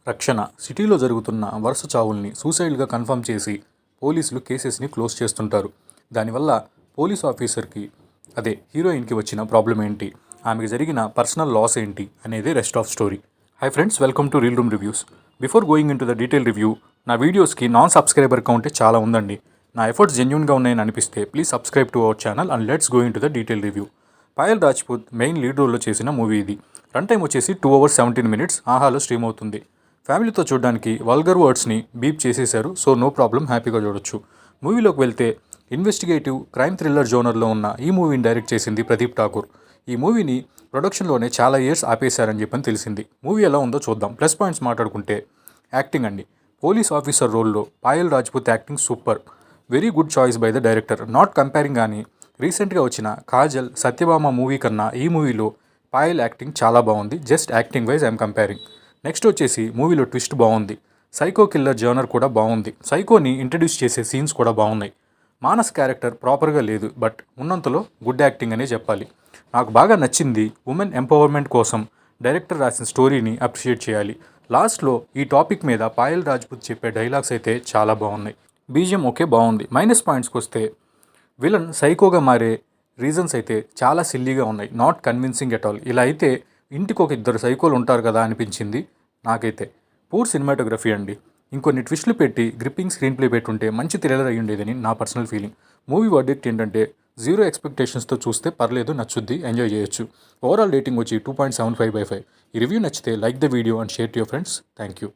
రక్షణ సిటీలో జరుగుతున్న వరుస చావుల్ని సూసైడ్గా కన్ఫర్మ్ చేసి పోలీసులు కేసెస్ని క్లోజ్ చేస్తుంటారు. దానివల్ల పోలీస్ ఆఫీసర్కి హీరోయిన్కి వచ్చిన ప్రాబ్లం ఏంటి, ఆమెకి జరిగిన పర్సనల్ లాస్ ఏంటి అనేది rest of story. Hi friends, welcome to reel room reviews. Before going in to the detail review, నా వీడియోస్కి నాన్ సబ్స్క్రైబర్ కౌంటే చాలా ఉందండి. నా ఎఫర్ట్స్ జెన్యూన్గా ఉన్నాయని అనిపిస్తే please subscribe to our channel and let's go in to the detail review. Payal Rajput main lead రోల్లో చేసిన మూవీ ఇది. రన్ టైం వచ్చేసి 2 hours 17 minutes ఆహాలో స్ట్రీమ్ అవుతుంది. ఫ్యామిలీతో చూడడానికి వల్గర్ వర్డ్స్ని బీప్ చేసేశారు, సో నో ప్రాబ్లం, హ్యాపీగా చూడొచ్చు. మూవీలోకి వెళ్తే ఇన్వెస్టిగేటివ్ క్రైమ్ థ్రిల్లర్ జోనర్లో ఉన్న ఈ మూవీని డైరెక్ట్ చేసింది ప్రదీప్ ఠాకూర్. ఈ మూవీని ప్రొడక్షన్లోనే చాలా ఇయర్స్ ఆపేశారని చెప్పని తెలిసింది. మూవీ ఎలా ఉందో చూద్దాం. ప్లస్ పాయింట్స్ మాట్లాడుకుంటే యాక్టింగ్ అండి. పోలీస్ ఆఫీసర్ రోల్లో Payal Rajput acting super, very good choice by the director. Not comparing కానీ రీసెంట్గా వచ్చిన కాజల్ సత్యభామ మూవీ కన్నా ఈ మూవీలో పాయల్ యాక్టింగ్ చాలా బాగుంది. Just acting wise I'm comparing. Next వచ్చేసి మూవీలో ట్విస్ట్ బాగుంది. సైకో కిల్లర్ జర్నర్ కూడా బాగుంది. సైకోని ఇంట్రడ్యూస్ చేసే సీన్స్ కూడా బాగున్నాయి. మానస్ క్యారెక్టర్ ప్రాపర్గా లేదు, బట్ ఉన్నంతలో గుడ్ యాక్టింగ్ అనే చెప్పాలి. నాకు బాగా నచ్చింది ఉమెన్ ఎంపవర్మెంట్ కోసం డైరెక్టర్ రాసిన స్టోరీని అప్రిషియేట్ చేయాలి. లాస్ట్లో ఈ టాపిక్ మీద పాయల్ రాజ్పూత్ చెప్పే డైలాగ్స్ అయితే చాలా బాగున్నాయి. బీజిఎం ఓకే బాగుంది. మైనస్ పాయింట్స్కి వస్తే విలన్ సైకోగా మారే రీజన్స్ అయితే చాలా సిల్లీగా ఉన్నాయి. Not convincing at all. ఇలా అయితే ఇంటికి ఒక 2 సైకోలు ఉంటారు కదా అనిపించింది నాకైతే. పూర్ సినిమాటోగ్రఫీ అండి. ఇంకొన్ని ట్విస్టులు పెట్టి గ్రిప్పింగ్ స్క్రీన్ ప్లే పెట్టుంటే మంచి థ్రిల్లర్ అయ్యి ఉండేదని నా పర్సనల్ ఫీలింగ్. మూవీ వర్డిక్ట్ ఏంటంటే 0 ఎక్స్పెక్టేషన్స్తో చూస్తే పర్లేదు, నచ్చుద్ది, ఎంజాయ్ చేయొచ్చు. ఓవరాల్ రేటింగ్ వచ్చి 2.75/5. ఈ రివ్యూ నచ్చితే like the video and share to your friends. Thank you.